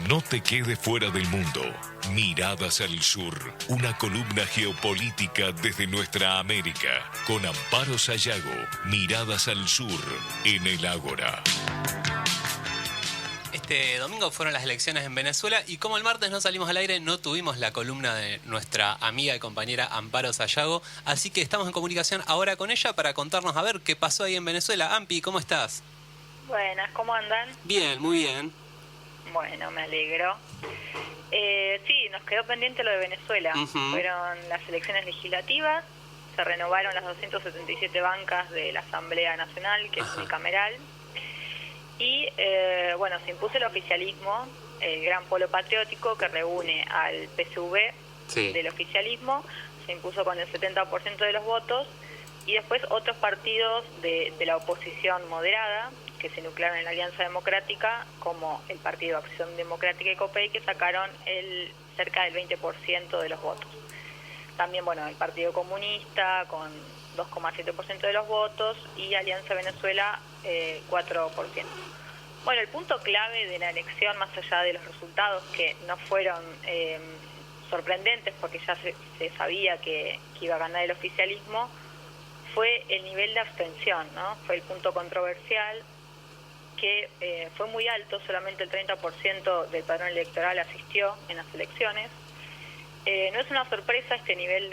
No te quedes fuera del mundo. Miradas al Sur, una columna geopolítica desde nuestra América, con Amparo Sayago. Miradas al Sur, en el Ágora. Este domingo fueron las elecciones en Venezuela y como el martes no salimos al aire, no tuvimos la columna de nuestra amiga y compañera Amparo Sayago, así que estamos en comunicación ahora con ella para contarnos a ver qué pasó ahí en Venezuela. Ampi, ¿cómo estás? Buenas, ¿cómo andan? Bien, muy bien. Bueno, me alegro. Sí, nos quedó pendiente lo de Venezuela. Fueron las elecciones legislativas, se renovaron las 277 bancas de la Asamblea Nacional, que es unicameral, y bueno, se impuso el oficialismo, el gran polo patriótico que reúne al PSV del oficialismo, se impuso con el 70% de los votos, y después otros partidos de la oposición moderada, que se nuclearon en la Alianza Democrática, como el Partido Acción Democrática y COPEI, que sacaron cerca del 20% de los votos. También, bueno, el Partido Comunista, con 2,7% de los votos, y Alianza Venezuela, 4%. Bueno, el punto clave de la elección, más allá de los resultados que no fueron sorprendentes, porque ya se sabía que iba a ganar el oficialismo, fue el nivel de abstención, ¿no? Fue el punto controversial, que fue muy alto, solamente el 30% del padrón electoral asistió en las elecciones. No es una sorpresa este nivel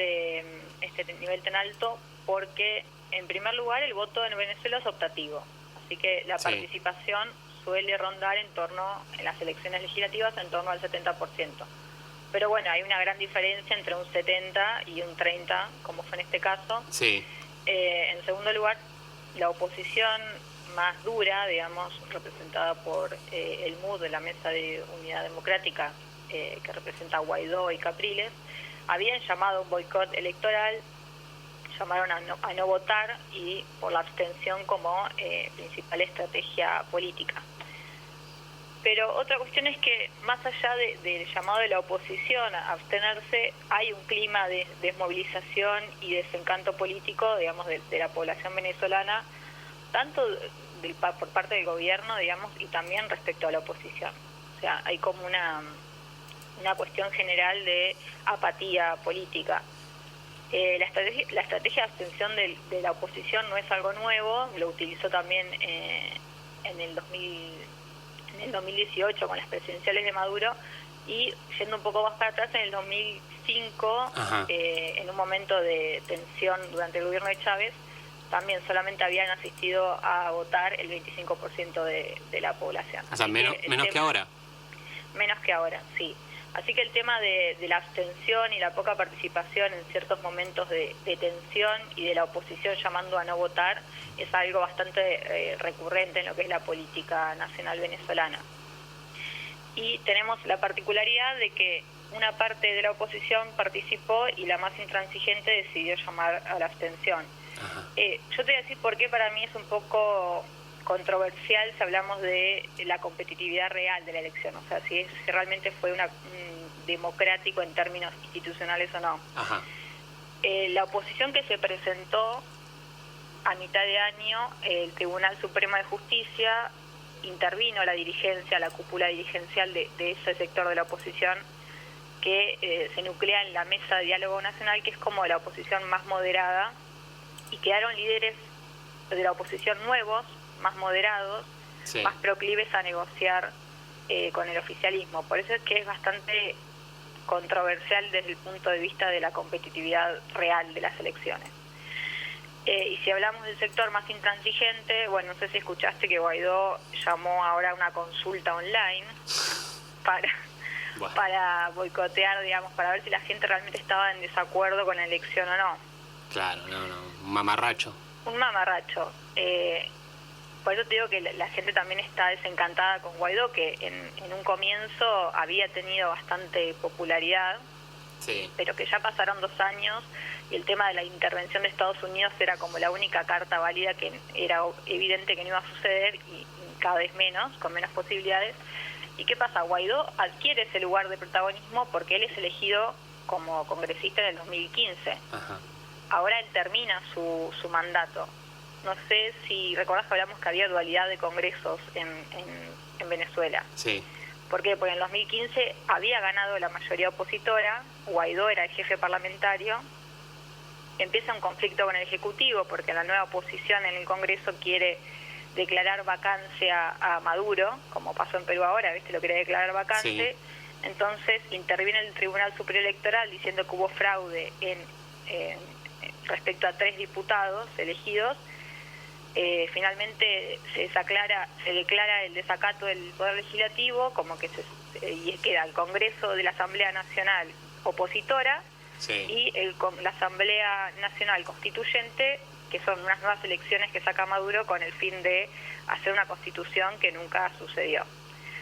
tan alto, porque en primer lugar el voto en Venezuela es optativo, así que la participación suele rondar en las elecciones legislativas en torno al 70%. Pero bueno, hay una gran diferencia entre un 70 y un 30, como fue en este caso. Sí. En segundo lugar, la oposición más dura, digamos, representada por el MUD de la Mesa de Unidad Democrática, que representa a Guaidó y Capriles, habían llamado a un boicot electoral, llamaron a no votar y por la abstención como principal estrategia política. Pero otra cuestión es que, más allá del llamado de la oposición a abstenerse, hay un clima de desmovilización y desencanto político, digamos, de la población venezolana, tanto por parte del gobierno, digamos, y también respecto a la oposición. O sea, hay como una cuestión general de apatía política. La estrategia de abstención de la oposición no es algo nuevo, lo utilizó también en el 2018 con las presidenciales de Maduro, y yendo un poco más para atrás, en el 2005, en un momento de tensión durante el gobierno de Chávez, también solamente habían asistido a votar el 25% de la población. O sea, menos que ahora. Menos que ahora, sí. Así que el tema de la abstención y la poca participación en ciertos momentos de tensión y de la oposición llamando a no votar es algo bastante recurrente en lo que es la política nacional venezolana. Y tenemos la particularidad de que una parte de la oposición participó y la más intransigente decidió llamar a la abstención. Yo te voy a decir por qué para mí es un poco controversial si hablamos de la competitividad real de la elección, o sea, si realmente fue democrático en términos institucionales o no. La oposición que se presentó a mitad de año, el Tribunal Supremo de Justicia intervino la dirigencia, la cúpula dirigencial de ese sector de la oposición, que se nuclea en la Mesa de Diálogo Nacional, que es como la oposición más moderada, y quedaron líderes de la oposición nuevos, más moderados, más proclives a negociar con el oficialismo. Por eso es que es bastante controversial desde el punto de vista de la competitividad real de las elecciones. Y si hablamos del sector más intransigente, bueno, no sé si escuchaste que Guaidó llamó ahora a una consulta online para boicotear, digamos, para ver si la gente realmente estaba en desacuerdo con la elección o no. Claro, un mamarracho. Un mamarracho. Por eso te digo que la gente también está desencantada con Guaidó, que en un comienzo había tenido bastante popularidad, pero que ya pasaron 2 años y el tema de la intervención de Estados Unidos era como la única carta válida, que era evidente que no iba a suceder, y cada vez menos, con menos posibilidades. ¿Y qué pasa? Guaidó adquiere ese lugar de protagonismo porque él es elegido como congresista en el 2015. Ahora él termina su mandato. No sé si recordás que hablamos que había dualidad de congresos en Venezuela. Sí. ¿Por qué? Porque en 2015 había ganado la mayoría opositora, Guaidó era el jefe parlamentario, empieza un conflicto con el Ejecutivo porque la nueva oposición en el Congreso quiere declarar vacancia a Maduro, como pasó en Perú ahora, ¿viste? Lo quería declarar vacante. Sí. Entonces interviene el Tribunal Superior Electoral diciendo que hubo fraude respecto a 3 diputados elegidos. Finalmente se declara el desacato del Poder Legislativo, como que y queda el Congreso de la Asamblea Nacional opositora. Sí. Y la Asamblea Nacional Constituyente, que son unas nuevas elecciones que saca Maduro con el fin de hacer una constitución que nunca sucedió.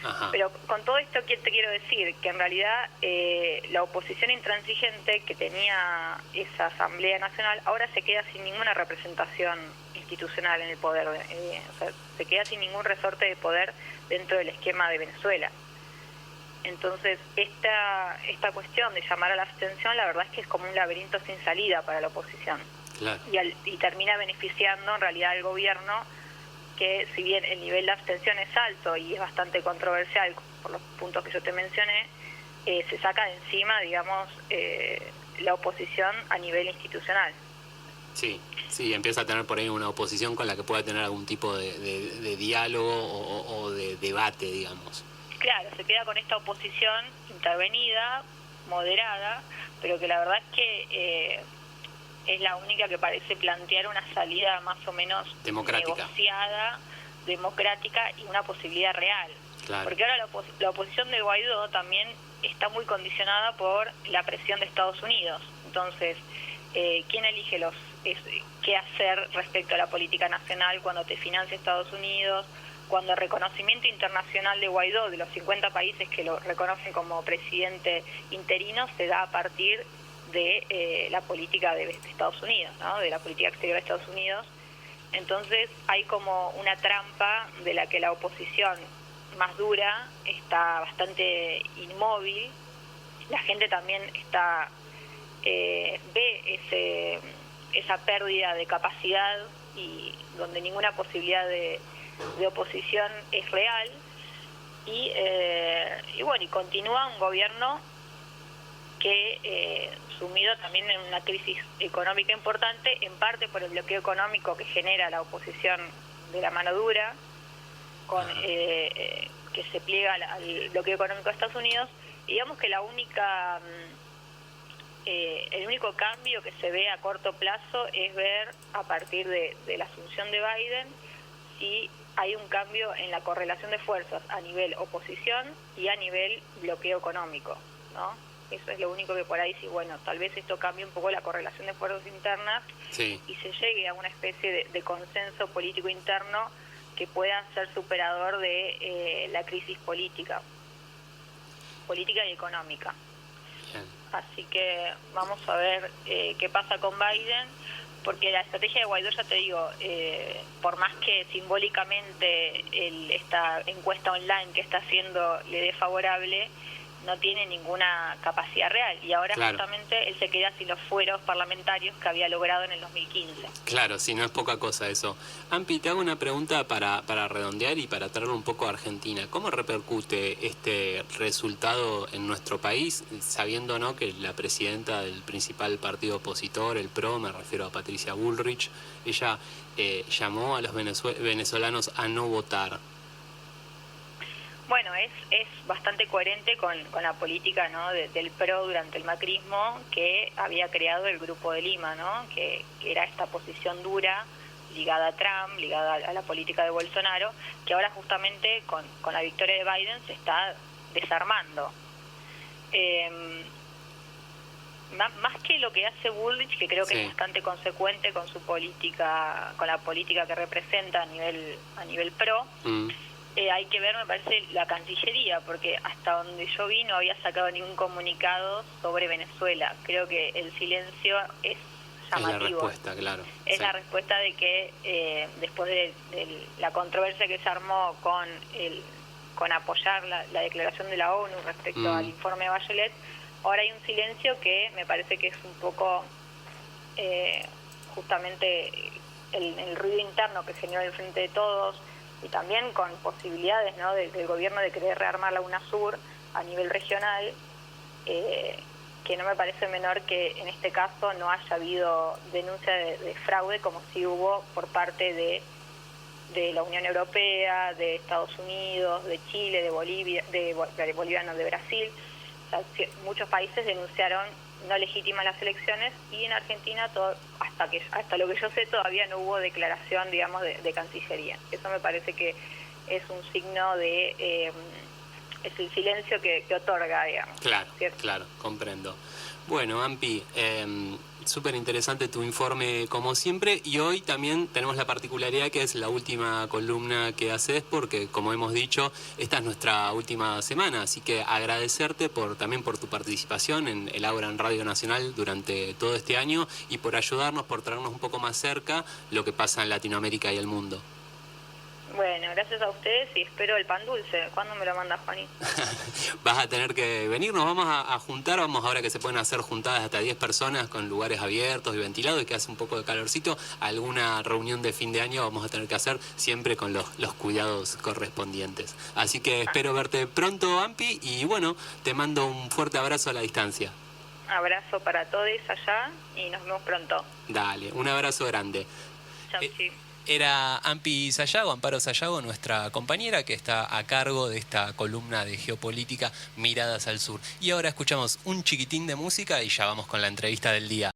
Ajá. Pero con todo esto, ¿qué te quiero decir? Que en realidad la oposición intransigente que tenía esa Asamblea Nacional ahora se queda sin ninguna representación institucional en el poder, o sea, se queda sin ningún resorte de poder dentro del esquema de Venezuela. Entonces, esta cuestión de llamar a la abstención, la verdad es que es como un laberinto sin salida para la oposición. Claro. Y termina beneficiando en realidad al gobierno, que si bien el nivel de abstención es alto y es bastante controversial por los puntos que yo te mencioné, se saca de encima, digamos, la oposición a nivel institucional. Sí, empieza a tener por ahí una oposición con la que pueda tener algún tipo de diálogo o de debate, digamos. Claro, se queda con esta oposición intervenida, moderada, pero que la verdad es que es la única que parece plantear una salida más o menos negociada, democrática y una posibilidad real. Claro. Porque ahora la oposición de Guaidó también está muy condicionada por la presión de Estados Unidos. Entonces, ¿quién elige qué hacer respecto a la política nacional cuando te financia Estados Unidos? Cuando el reconocimiento internacional de Guaidó, de los 50 países que lo reconocen como presidente interino, se da a partir de la política de Estados Unidos, ¿no? De la política exterior de Estados Unidos. Entonces hay como una trampa de la que la oposición más dura está bastante inmóvil. La gente también ve esa pérdida de capacidad y donde ninguna posibilidad de oposición es real y bueno, y continúa un gobierno que sumido también en una crisis económica importante, en parte por el bloqueo económico que genera la oposición de la mano dura, que se pliega al bloqueo económico de Estados Unidos. Y digamos que el único cambio que se ve a corto plazo es ver a partir de la asunción de Biden si hay un cambio en la correlación de fuerzas a nivel oposición y a nivel bloqueo económico, ¿no? Eso es lo único que por ahí sí, bueno, tal vez esto cambie un poco la correlación de fuerzas internas. Sí. Y se llegue a una especie de consenso político interno que pueda ser superador de la crisis política y económica. Bien. Así que vamos a ver qué pasa con Biden, porque la estrategia de Guaidó, ya te digo, por más que simbólicamente esta encuesta online que está haciendo le dé favorable, no tiene ninguna capacidad real. Y ahora claro, justamente él se queda sin los fueros parlamentarios que había logrado en el 2015. Claro, sí, no es poca cosa eso. Ampi, te hago una pregunta para redondear y para traer un poco a Argentina. ¿Cómo repercute este resultado en nuestro país, sabiendo, ¿no?, que la presidenta del principal partido opositor, el PRO, me refiero a Patricia Bullrich, ella llamó a los venezolanos a no votar? Bueno, es bastante coherente con la política, ¿no?, del PRO durante el macrismo, que había creado el Grupo de Lima, ¿no?, que era esta posición dura ligada a Trump, ligada a la política de Bolsonaro, que ahora justamente con la victoria de Biden se está desarmando. Más que lo que hace Bullrich, que creo que sí, es bastante consecuente con su política, con la política que representa a nivel PRO. Hay que ver, me parece, la Cancillería, porque hasta donde yo vi no había sacado ningún comunicado sobre Venezuela. Creo que el silencio es llamativo. Es la respuesta, claro. Es sí, la respuesta de que después de la controversia que se armó con apoyar la declaración de la ONU respecto al informe de Bachelet, ahora hay un silencio que me parece que es un poco justamente el ruido interno que generó el Frente de Todos, y también con posibilidades, ¿no?, del gobierno de querer rearmar la UNASUR a nivel regional, que no me parece menor que en este caso no haya habido denuncia de fraude como sí hubo por parte de la Unión Europea, de Estados Unidos, de Chile, de Bolivia, de Brasil. O sea, muchos países denunciaron no legítimas las elecciones, y en Argentina hasta lo que yo sé todavía no hubo declaración, digamos, de Cancillería. Eso me parece que es un signo de es el silencio que otorga, digamos. Claro, ¿cierto? claro, comprendo. Bueno, Ampi, súper interesante tu informe como siempre, y hoy también tenemos la particularidad que es la última columna que haces, porque como hemos dicho, esta es nuestra última semana, así que agradecerte también por tu participación en el Ágora en Radio Nacional durante todo este año y por ayudarnos, por traernos un poco más cerca lo que pasa en Latinoamérica y el mundo. Bueno, gracias a ustedes y espero el pan dulce. ¿Cuándo me lo manda, Juaní? Vas a tener que venir, nos vamos a juntar, vamos ahora que se pueden hacer juntadas hasta 10 personas con lugares abiertos y ventilados y que hace un poco de calorcito, alguna reunión de fin de año vamos a tener que hacer siempre con los cuidados correspondientes. Así que espero verte pronto, Ampi, y bueno, te mando un fuerte abrazo a la distancia. Abrazo para todos allá y nos vemos pronto. Dale, un abrazo grande. Chau, chi. Era Ampi Sayago, Amparo Sayago, nuestra compañera que está a cargo de esta columna de geopolítica Miradas al Sur. Y ahora escuchamos un chiquitín de música y ya vamos con la entrevista del día.